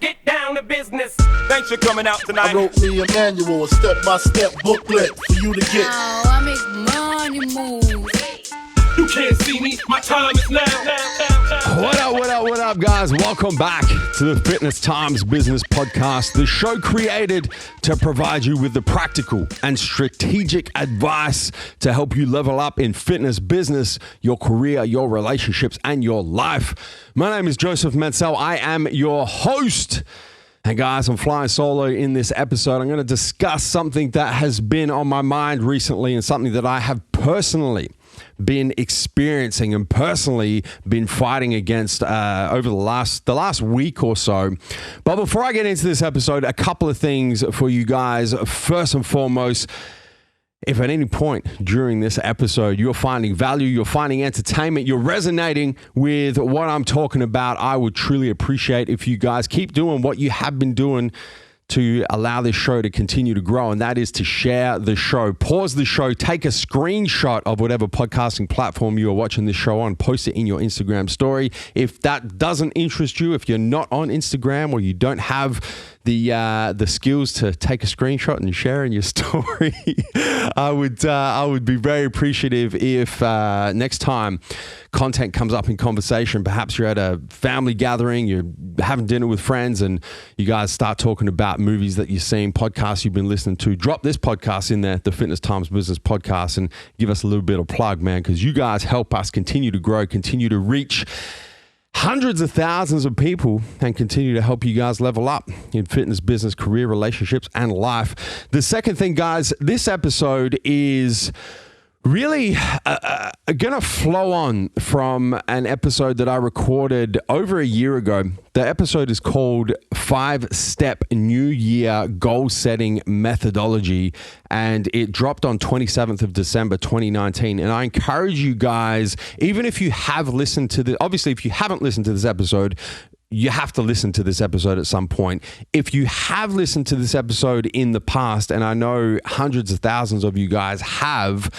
get down to business. Thanks for coming out tonight. I wrote me a manual, a step-by-step booklet for you to get. Oh, I make money moves. You can't see me, my time is now. What up, guys? Welcome back to the Fitness Times Business Podcast, the show created to provide you with the practical and strategic advice to help you level up in fitness, business, your career, your relationships, and your life. My name is Joseph Mencel. I am your host. And guys, I'm flying solo in this episode. I'm going to discuss something that has been on my mind recently and something that I have personally been experiencing and personally been fighting against over the last week or so. But before I get into this episode, a couple of things for you guys. First and foremost, if at any point during this episode you're finding value, you're finding entertainment, you're resonating with what I'm talking about, I would truly appreciate if you guys keep doing what you have been doing to allow this show to continue to grow, and that is to share the show. Pause the show, take a screenshot of whatever podcasting platform you are watching this show on, post it in your Instagram story. If that doesn't interest you, if you're not on Instagram or you don't have the skills to take a screenshot and share in your story, I would be very appreciative if next time content comes up in conversation, perhaps you're at a family gathering, you're having dinner with friends, and you guys start talking about movies that you've seen, podcasts you've been listening to, drop this podcast in there, the Fitness Times Business Podcast, and give us a little bit of plug, man, because you guys help us continue to grow, continue to reach hundreds of thousands of people, and continue to help you guys level up in fitness, business, career, relationships, and life. The second thing, guys, this episode is really going to flow on from an episode that I recorded over a year ago. The episode is called 5-Step New Year Goal Setting Methodology, and it dropped on 27th of December 2019. And I encourage you guys, even if you have listened to obviously if you haven't listened to this episode, you have to listen to this episode at some point. If you have listened to this episode in the past, and I know hundreds of thousands of you guys have,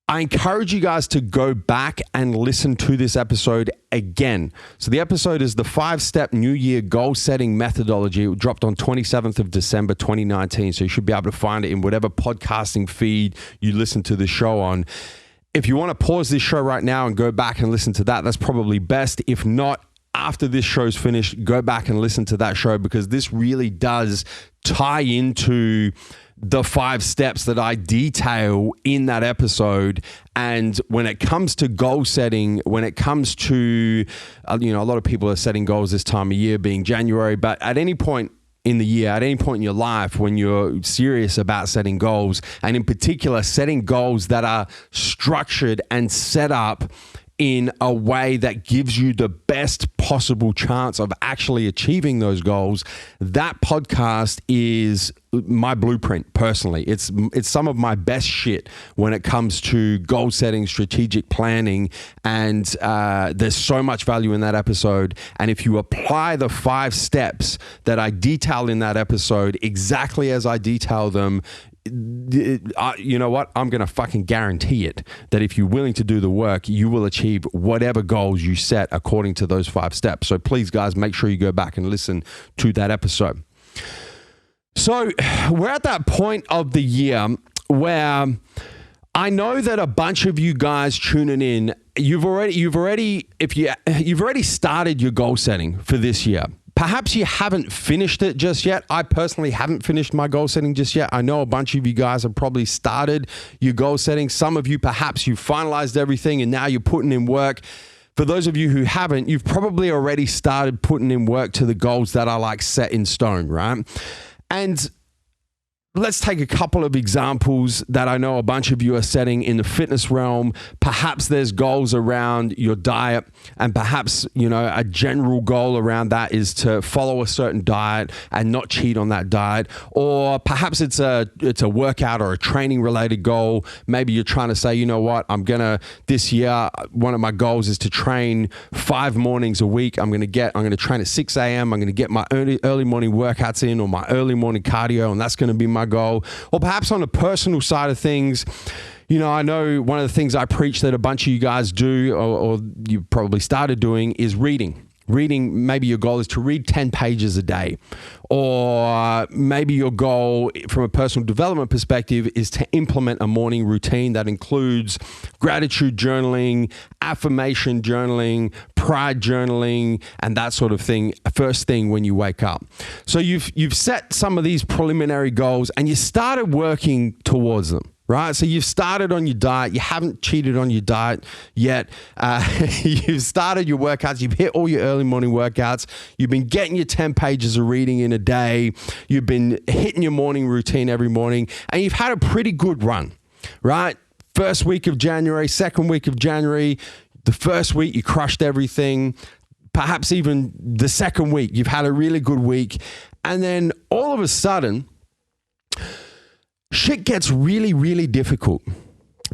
I encourage you guys to go back and listen to this episode again. So the episode is the 5-Step New Year Goal Setting Methodology. It dropped on 27th of December 2019. So you should be able to find it in whatever podcasting feed you listen to the show on. If you want to pause this show right now and go back and listen to that, that's probably best. If not, after this show's finished, go back and listen to that show, because this really does tie into the 5 steps that I detail in that episode. And when it comes to goal setting, when it comes to, a lot of people are setting goals this time of year, being January, but at any point in the year, at any point in your life, when you're serious about setting goals, and in particular, setting goals that are structured and set up in a way that gives you the best possible chance of actually achieving those goals, that podcast is my blueprint personally. It's some of my best shit when it comes to goal setting, strategic planning, and there's so much value in that episode. And if you apply the 5 steps that I detail in that episode exactly as I detail them, you know what? I'm going to fucking guarantee it that if you're willing to do the work, you will achieve whatever goals you set according to those 5 steps. So please, guys, make sure you go back and listen to that episode. So we're at that point of the year where I know that a bunch of you guys tuning in, you've already started your goal setting for this year. Perhaps you haven't finished it just yet. I personally haven't finished my goal setting just yet. I know a bunch of you guys have probably started your goal setting. Some of you, perhaps you've finalized everything and now you're putting in work. For those of you who haven't, you've probably already started putting in work to the goals that are like set in stone, right? And let's take a couple of examples that I know a bunch of you are setting in the fitness realm. Perhaps there's goals around your diet, and perhaps, a general goal around that is to follow a certain diet and not cheat on that diet. Or perhaps it's a workout or a training related goal. Maybe you're trying to say, you know what, this year, one of my goals is to train 5 mornings a week. I'm going to train at 6 a.m. I'm going to get my early morning workouts in, or my early morning cardio, and that's going to be my goal. Or perhaps on a personal side of things, I know one of the things I preach that a bunch of you guys do, or you probably started doing, is reading. maybe your goal is to read 10 pages a day, or maybe your goal from a personal development perspective is to implement a morning routine that includes gratitude journaling, affirmation journaling, pride journaling, and that sort of thing first thing when you wake up. So you've set some of these preliminary goals and you started working towards them. Right? So you've started on your diet. You haven't cheated on your diet yet. You've started your workouts. You've hit all your early morning workouts. You've been getting your 10 pages of reading in a day. You've been hitting your morning routine every morning. And you've had a pretty good run, right? First week of January, second week of January. The first week, you crushed everything. Perhaps even the second week, you've had a really good week. And then all of a sudden, shit gets really, really difficult.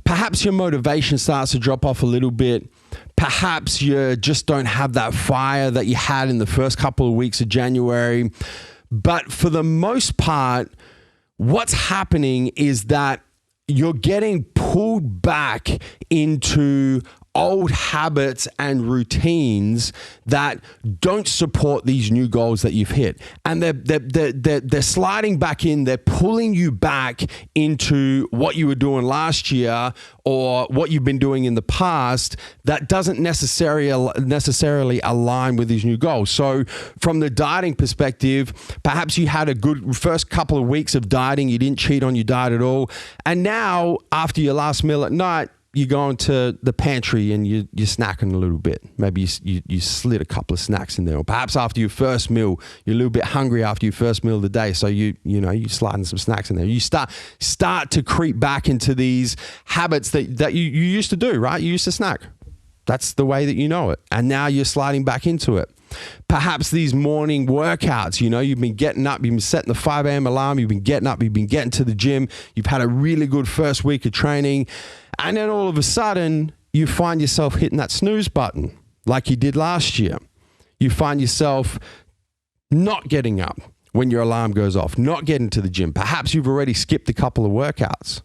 Perhaps your motivation starts to drop off a little bit. Perhaps you just don't have that fire that you had in the first couple of weeks of January. But for the most part, what's happening is that you're getting pulled back into old habits and routines that don't support these new goals that you've hit. And they're sliding back in, they're pulling you back into what you were doing last year or what you've been doing in the past that doesn't necessarily align with these new goals. So from the dieting perspective, perhaps you had a good first couple of weeks of dieting, you didn't cheat on your diet at all. And now after your last meal at night, you go into the pantry and you're snacking a little bit. Maybe you slid a couple of snacks in there. Or perhaps after your first meal, you're a little bit hungry after your first meal of the day. So you sliding some snacks in there. You start to creep back into these habits that you used to do, right? You used to snack. That's the way that you know it. And now you're sliding back into it. Perhaps these morning workouts, you've been getting up, you've been setting the 5 a.m. alarm, you've been getting up, you've been getting to the gym, you've had a really good first week of training, and then all of a sudden, you find yourself hitting that snooze button like you did last year. You find yourself not getting up when your alarm goes off, not getting to the gym. Perhaps you've already skipped a couple of workouts.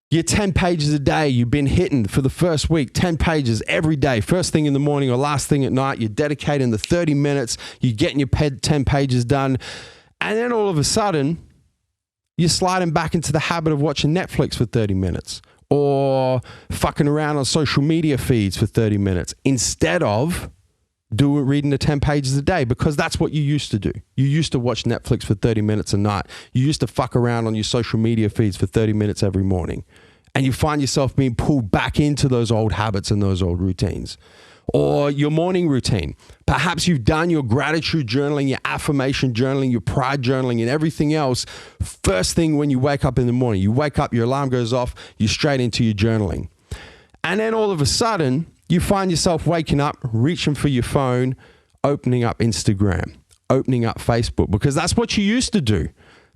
Your 10 pages a day, you've been hitting for the first week, 10 pages every day, first thing in the morning or last thing at night. You're dedicating the 30 minutes, you're getting your 10 pages done. And then all of a sudden, you're sliding back into the habit of watching Netflix for 30 minutes or fucking around on social media feeds for 30 minutes instead of reading the 10 pages a day, because that's what you used to do. You used to watch Netflix for 30 minutes a night. You used to fuck around on your social media feeds for 30 minutes every morning. And you find yourself being pulled back into those old habits and those old routines. Or your morning routine. Perhaps you've done your gratitude journaling, your affirmation journaling, your pride journaling, and everything else first thing when you wake up in the morning. You wake up, your alarm goes off, you're straight into your journaling. And then all of a sudden, you find yourself waking up, reaching for your phone, opening up Instagram, opening up Facebook, because that's what you used to do.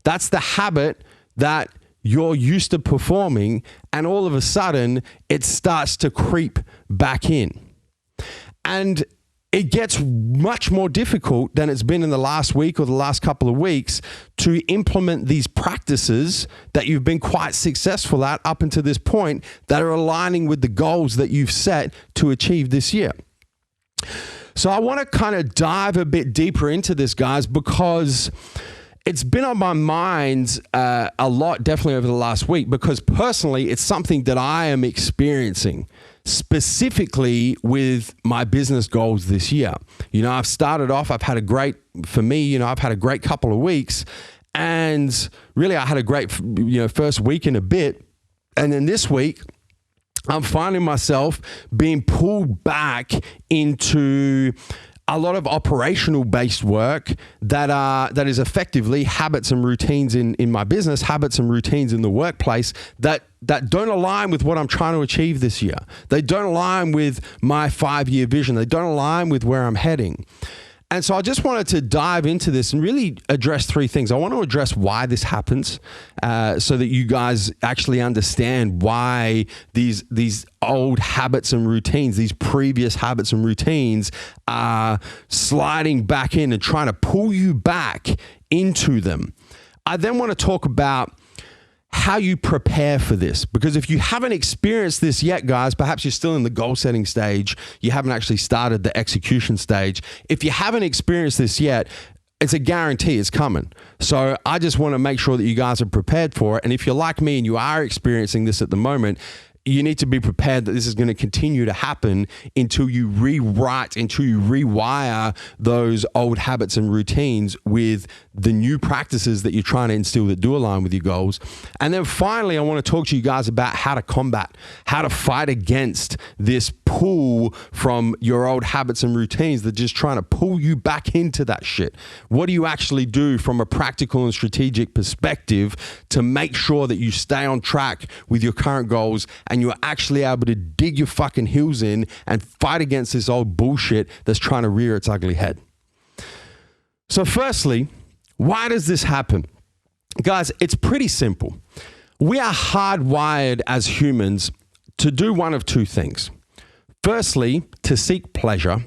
That's the habit that you're used to performing, and all of a sudden, it starts to creep back in. And it gets much more difficult than it's been in the last week or the last couple of weeks to implement these practices that you've been quite successful at up until this point that are aligning with the goals that you've set to achieve this year. So I want to kind of dive a bit deeper into this, guys, because it's been on my mind a lot, definitely over the last week, because personally, it's something that I am experiencing specifically with my business goals this year. I've started off, I've had a great couple of weeks, and really I had a great, first week and a bit. And then this week, I'm finding myself being pulled back into a lot of operational based work that is effectively habits and routines in my business, habits and routines in the workplace that don't align with what I'm trying to achieve this year. They don't align with my 5-year vision. They don't align with where I'm heading. And so I just wanted to dive into this and really address 3 things. I want to address why this happens so that you guys actually understand why these old habits and routines, these previous habits and routines are sliding back in and trying to pull you back into them. I then want to talk about how you prepare for this. Because if you haven't experienced this yet, guys, perhaps you're still in the goal setting stage. You haven't actually started the execution stage. If you haven't experienced this yet, it's a guarantee it's coming. So I just want to make sure that you guys are prepared for it. And if you're like me and you are experiencing this at the moment, you need to be prepared that this is going to continue to happen until you rewrite, until you rewire those old habits and routines with the new practices that you're trying to instill that do align with your goals. And then finally, I want to talk to you guys about how to combat, how to fight against this pull from your old habits and routines that are just trying to pull you back into that shit. What do you actually do from a practical and strategic perspective to make sure that you stay on track with your current goals and you're actually able to dig your fucking heels in and fight against this old bullshit that's trying to rear its ugly head? So firstly, why does this happen? Guys, it's pretty simple. We are hardwired as humans to do one of two things. Firstly, to seek pleasure.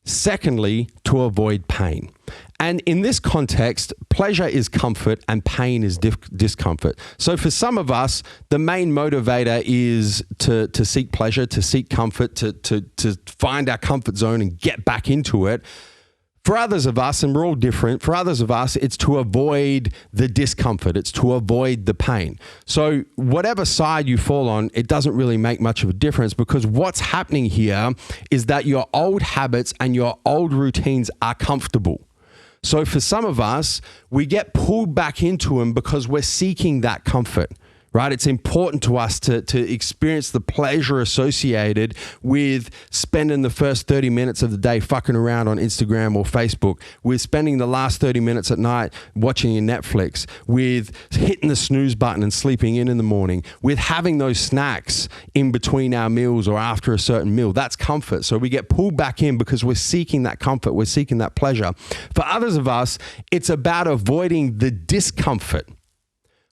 Secondly, to avoid pain. And in this context, pleasure is comfort and pain is discomfort. So for some of us, the main motivator is to seek pleasure, to seek comfort, to find our comfort zone and get back into it. For others of us, and we're all different, for others of us, it's to avoid the discomfort. It's to avoid the pain. So whatever side you fall on, it doesn't really make much of a difference, because what's happening here is that your old habits and your old routines are comfortable. So for some of us, we get pulled back into them because we're seeking that comfort. Right? It's important to us to experience the pleasure associated with spending the first 30 minutes of the day fucking around on Instagram or Facebook, with spending the last 30 minutes at night watching your Netflix, with hitting the snooze button and sleeping in the morning, with having those snacks in between our meals or after a certain meal. That's comfort. So we get pulled back in because we're seeking that comfort. We're seeking that pleasure. For others of us, it's about avoiding the discomfort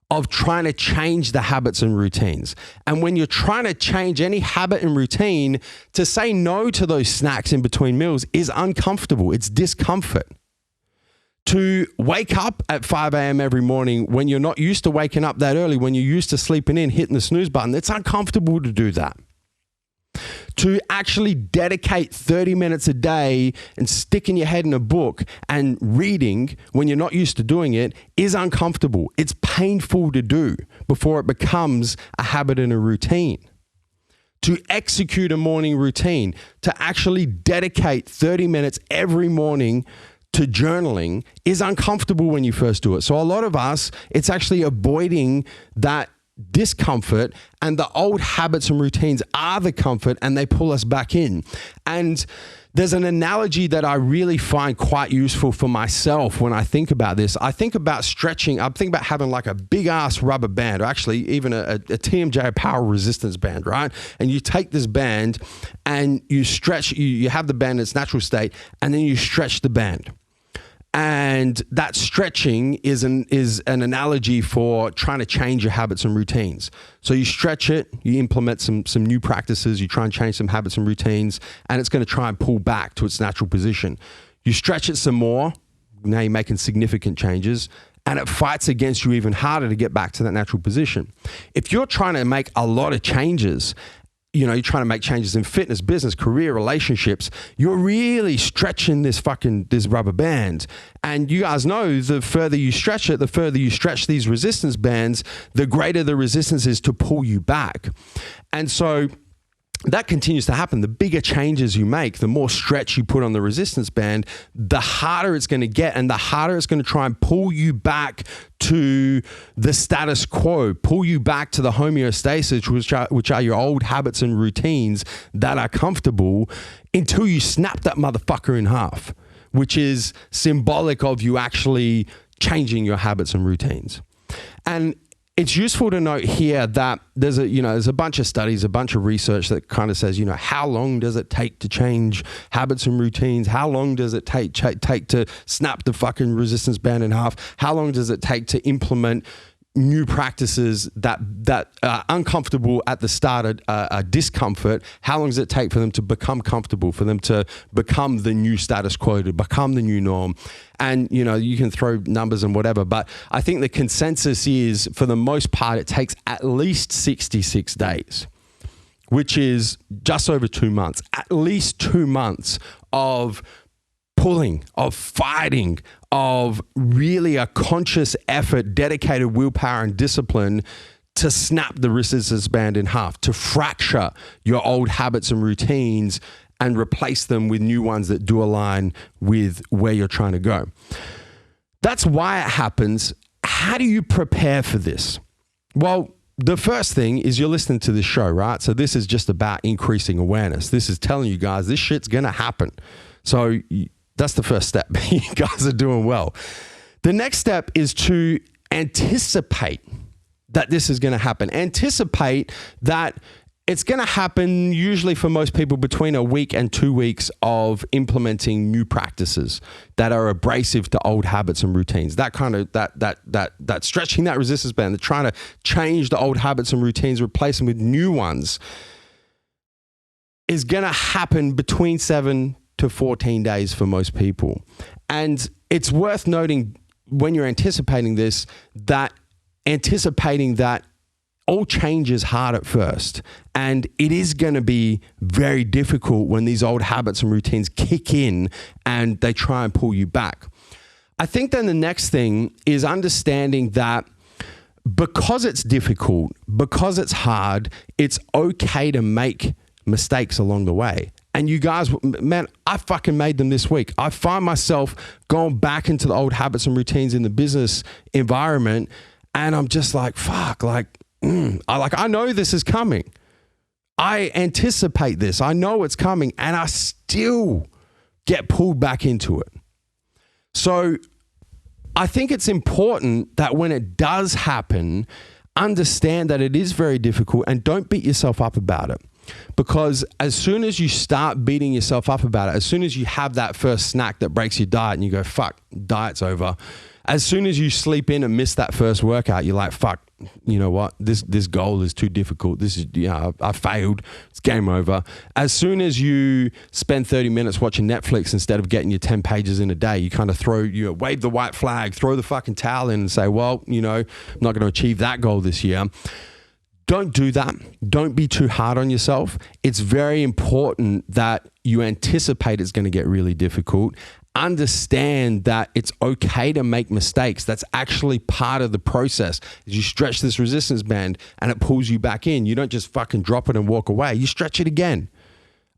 of trying to change the habits and routines. And when you're trying to change any habit and routine, to say no to those snacks in between meals is uncomfortable. It's discomfort. To wake up at 5 a.m. every morning when you're not used to waking up that early, when you're used to sleeping in, hitting the snooze button, it's uncomfortable to do that. To actually dedicate 30 minutes a day and sticking your head in a book and reading when you're not used to doing it is uncomfortable. It's painful to do before it becomes a habit and a routine. To execute a morning routine, to actually dedicate 30 minutes every morning to journaling is uncomfortable when you first do it. So a lot of us, it's actually avoiding that discomfort, and the old habits and routines are the comfort and they pull us back in. And there's an analogy that I really find quite useful for myself when I think about this. I think about stretching. I think about having like a big ass rubber band, or actually even a TMJ power resistance band, right? And you take this band and you stretch, you have the band in its natural state, and then you stretch the band. And that stretching is an analogy for trying to change your habits and routines. So you stretch it, you implement some new practices, you try and change some habits and routines, and it's going to try and pull back to its natural position. You stretch it some more, now you're making significant changes, and it fights against you even harder to get back to that natural position. If you're trying to make a lot of changes, you're trying to make changes in fitness, business, career, relationships, you're really stretching this rubber band. And you guys know the further you stretch it, the further you stretch these resistance bands, the greater the resistance is to pull you back. And so that continues to happen. The bigger changes you make, the more stretch you put on the resistance band, the harder it's going to get, and the harder it's going to try and pull you back to the status quo, pull you back to the homeostasis, which are your old habits and routines that are comfortable, until you snap that motherfucker in half, which is symbolic of you actually changing your habits and routines. And it's useful to note here that there's a bunch of studies, a bunch of research that kind of says, how long does it take to change habits and routines? How long does it take to snap the fucking resistance band in half? How long does it take to implement new practices that are uncomfortable at the start, are discomfort, how long does it take for them to become comfortable, for them to become the new status quo, to become the new norm? And, you can throw numbers and whatever, but I think the consensus is, for the most part, it takes at least 66 days, which is just over 2 months, at least 2 months of pulling, of fighting, of really a conscious effort, dedicated willpower and discipline to snap the resistance band in half, to fracture your old habits and routines and replace them with new ones that do align with where you're trying to go. That's why it happens. How do you prepare for this? Well, the first thing is you're listening to this show, right? So this is just about increasing awareness. This is telling you guys this shit's going to happen. So that's the first step. You guys are doing well. The next step is to anticipate that this is going to happen. Anticipate that it's going to happen usually for most people between a week and 2 weeks of implementing new practices that are abrasive to old habits and routines. That kind of, that stretching that resistance band, that trying to change the old habits and routines, replace them with new ones, is going to happen between 7 to 14 days for most people. And it's worth noting when you're anticipating this, that anticipating that all change is hard at first. And it is going to be very difficult when these old habits and routines kick in and they try and pull you back. I think then the next thing is understanding that because it's difficult, because it's hard, it's okay to make mistakes along the way. And you guys, man, I fucking made them this week. I find myself going back into the old habits and routines in the business environment, and I'm just like, fuck, I know this is coming. I anticipate this. I know it's coming, and I still get pulled back into it. So I think it's important that when it does happen, understand that it is very difficult and don't beat yourself up about it. Because as soon as you start beating yourself up about it, as soon as you have that first snack that breaks your diet and you go, fuck, diet's over. As soon as you sleep in and miss that first workout, you're like, fuck, you know what? This goal is too difficult. This is, I failed. It's game over. As soon as you spend 30 minutes watching Netflix instead of getting your 10 pages in a day, you kind of wave the white flag, throw the fucking towel in and say, well, I'm not going to achieve that goal this year. Don't do that. Don't be too hard on yourself. It's very important that you anticipate it's going to get really difficult. Understand that it's okay to make mistakes. That's actually part of the process. As you stretch this resistance band and it pulls you back in, you don't just fucking drop it and walk away. You stretch it again.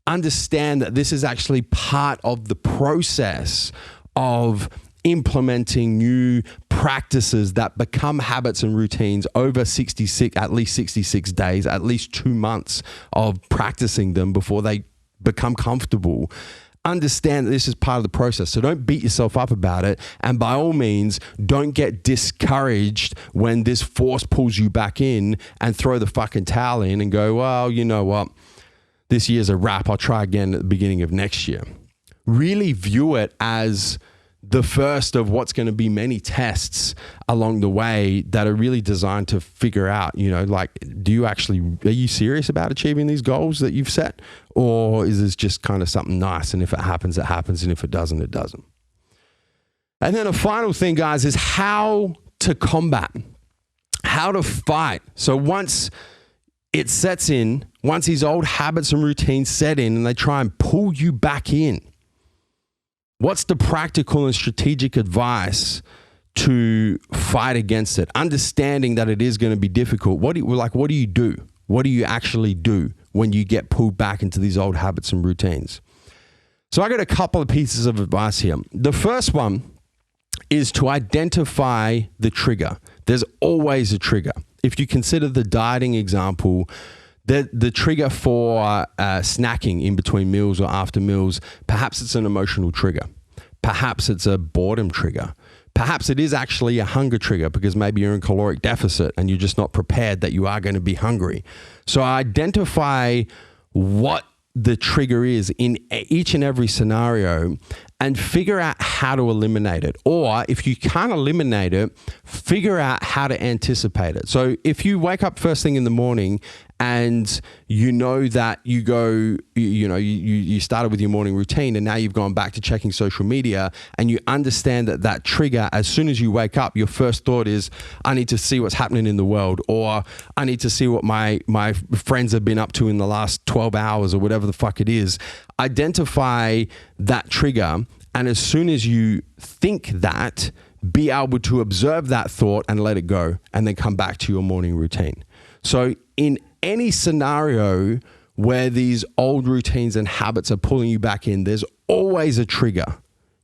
Understand that this is actually part of the process of implementing new practices that become habits and routines over at least 66 days, at least 2 months of practicing them before they become comfortable. Understand that this is part of the process. So don't beat yourself up about it. And by all means, don't get discouraged when this force pulls you back in and throw the fucking towel in and go, well, you know what? This year's a wrap. I'll try again at the beginning of next year. Really view it as the first of what's going to be many tests along the way that are really designed to figure out, are you serious about achieving these goals that you've set? Or is this just kind of something nice? And if it happens, it happens. And if it doesn't, it doesn't. And then a final thing, guys, is how to combat, how to fight. So once it sets in, once these old habits and routines set in and they try and pull you back in, what's the practical and strategic advice to fight against it? Understanding that it is going to be difficult. What do you do? What do you actually do when you get pulled back into these old habits and routines? So I got a couple of pieces of advice here. The first one is to identify the trigger. There's always a trigger. If you consider the dieting example, the trigger for snacking in between meals or after meals, perhaps it's an emotional trigger. Perhaps it's a boredom trigger. Perhaps it is actually a hunger trigger because maybe you're in caloric deficit and you're just not prepared that you are going to be hungry. So identify what the trigger is in each and every scenario and figure out how to eliminate it. Or if you can't eliminate it, figure out how to anticipate it. So if you wake up first thing in the morning and you know that you started with your morning routine and now you've gone back to checking social media, and you understand that trigger, as soon as you wake up, your first thought is, I need to see what's happening in the world, or I need to see what my friends have been up to in the last 12 hours or whatever the fuck it is. Identify that trigger, and as soon as you think that, be able to observe that thought and let it go, and then come back to your morning routine. So in any scenario where these old routines and habits are pulling you back in, there's always a trigger.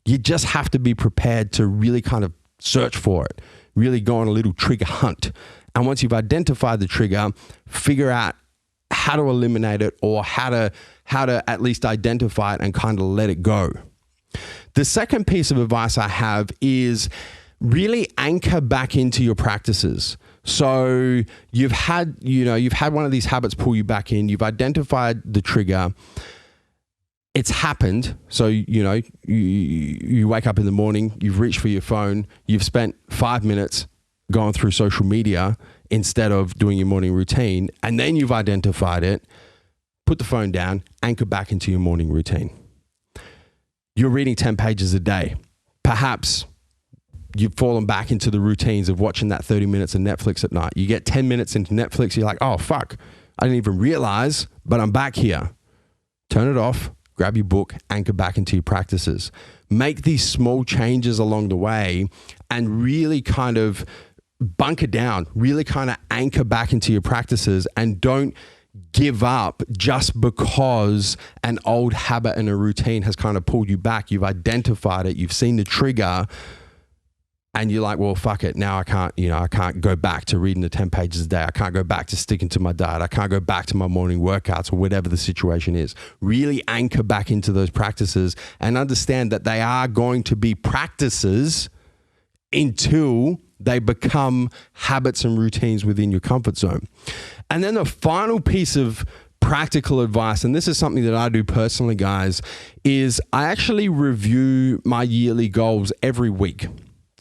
You just have to be prepared to really kind of search for it, really go on a little trigger hunt. And once you've identified the trigger, figure out how to eliminate it, or how to at least identify it and kind of let it go. The second piece of advice I have is really anchor back into your practices. So you've had one of these habits pull you back in. You've identified the trigger. It's happened. So, you wake up in the morning, you've reached for your phone, you've spent 5 minutes going through social media instead of doing your morning routine. And then you've identified it, put the phone down, anchor back into your morning routine. You're reading 10 pages a day. Perhaps you've fallen back into the routines of watching that 30 minutes of Netflix at night. You get 10 minutes into Netflix, you're like, oh, fuck, I didn't even realize, but I'm back here. Turn it off, grab your book, anchor back into your practices. Make these small changes along the way and really kind of bunker down, really kind of anchor back into your practices, and don't give up just because an old habit and a routine has kind of pulled you back. You've identified it, you've seen the trigger, and you're like, well, fuck it. Now I can't go back to reading the 10 pages a day. I can't go back to sticking to my diet. I can't go back to my morning workouts, or whatever the situation is. Really anchor back into those practices and understand that they are going to be practices until they become habits and routines within your comfort zone. And then the final piece of practical advice, and this is something that I do personally, guys, is I actually review my yearly goals every week.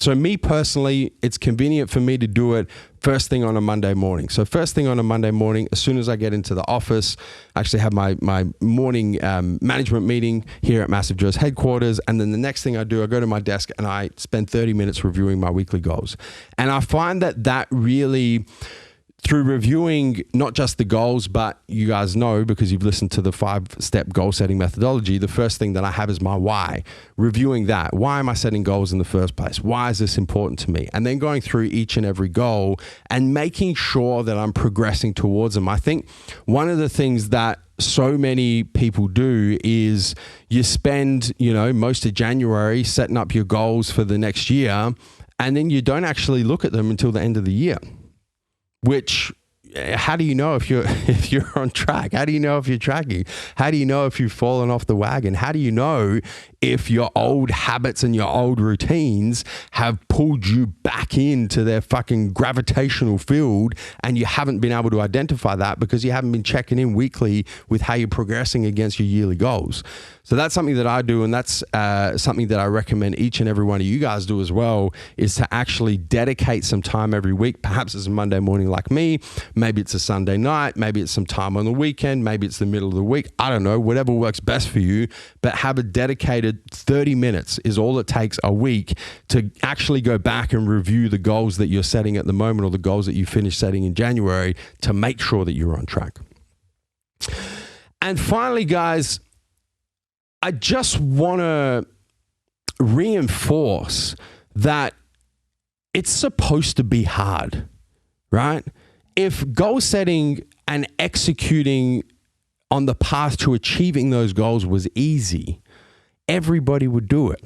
So me personally, it's convenient for me to do it first thing on a Monday morning. So first thing on a Monday morning, as soon as I get into the office, I actually have my morning management meeting here at Massive Joe's headquarters. And then the next thing I do, I go to my desk and I spend 30 minutes reviewing my weekly goals. And I find that really, through reviewing not just the goals, but you guys know, because you've listened to the 5-step goal setting methodology, the first thing that I have is my why. Reviewing that. Why am I setting goals in the first place? Why is this important to me? And then going through each and every goal and making sure that I'm progressing towards them. I think one of the things that so many people do is you spend, most of January setting up your goals for the next year, and then you don't actually look at them until the end of the year. Which, how do you know if you're on track? How do you know if you're tracking? How do you know if you've fallen off the wagon? How do you know if your old habits and your old routines have pulled you back into their fucking gravitational field, and you haven't been able to identify that because you haven't been checking in weekly with how you're progressing against your yearly goals? So that's something that I do, and that's something that I recommend each and every one of you guys do as well, is to actually dedicate some time every week. Perhaps it's a Monday morning like me, maybe it's a Sunday night, maybe it's some time on the weekend, maybe it's the middle of the week. I don't know, whatever works best for you, but have a dedicated 30 minutes is all it takes a week to actually go back and review the goals that you're setting at the moment, or the goals that you finished setting in January, to make sure that you're on track. And finally, guys, I just want to reinforce that it's supposed to be hard, right? If goal setting and executing on the path to achieving those goals was easy, everybody would do it.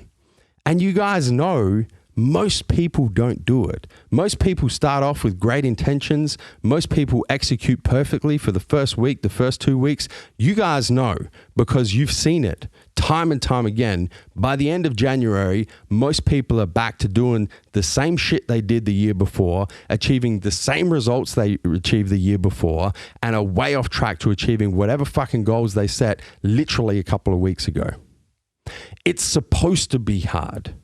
And you guys know most people don't do it. Most people start off with great intentions. Most people execute perfectly for the first week, the first 2 weeks. You guys know, because you've seen it time and time again. By the end of January, most people are back to doing the same shit they did the year before, achieving the same results they achieved the year before, and are way off track to achieving whatever fucking goals they set literally a couple of weeks ago. It's supposed to be hard.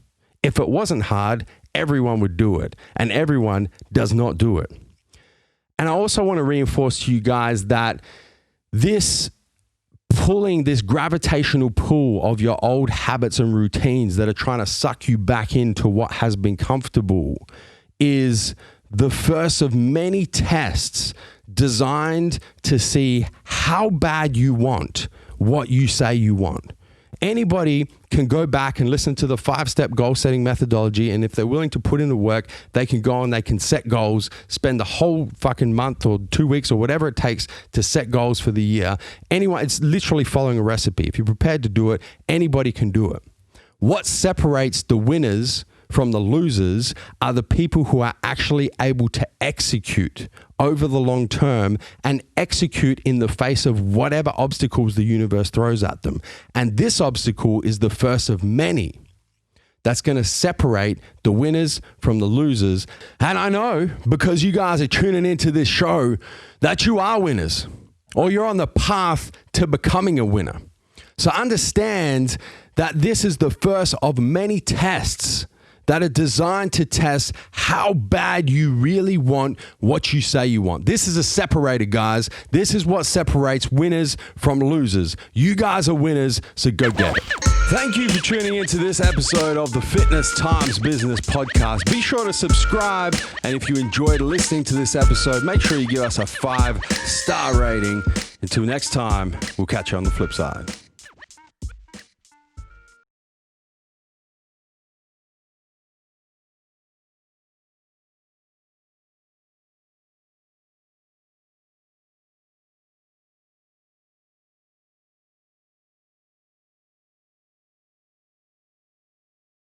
If it wasn't hard, everyone would do it, and everyone does not do it. And I also want to reinforce to you guys that this gravitational pull of your old habits and routines that are trying to suck you back into what has been comfortable is the first of many tests designed to see how bad you want what you say you want. Anybody can go back and listen to the 5-step goal setting methodology, and if they're willing to put in the work, they can go and they can set goals, spend the whole fucking month or 2 weeks or whatever it takes to set goals for the year. It's literally following a recipe. If you're prepared to do it, anybody can do it. What separates the winners from the losers are the people who are actually able to execute over the long term and execute in the face of whatever obstacles the universe throws at them. And this obstacle is the first of many that's going to separate the winners from the losers. And I know, because you guys are tuning into this show, that you are winners, or you're on the path to becoming a winner. So understand that this is the first of many tests that are designed to test how bad you really want what you say you want. This is a separator, guys. This is what separates winners from losers. You guys are winners, so go get it. Thank you for tuning into this episode of the Fitness Times Business Podcast. Be sure to subscribe, and if you enjoyed listening to this episode, make sure you give us a 5-star rating. Until next time, we'll catch you on the flip side.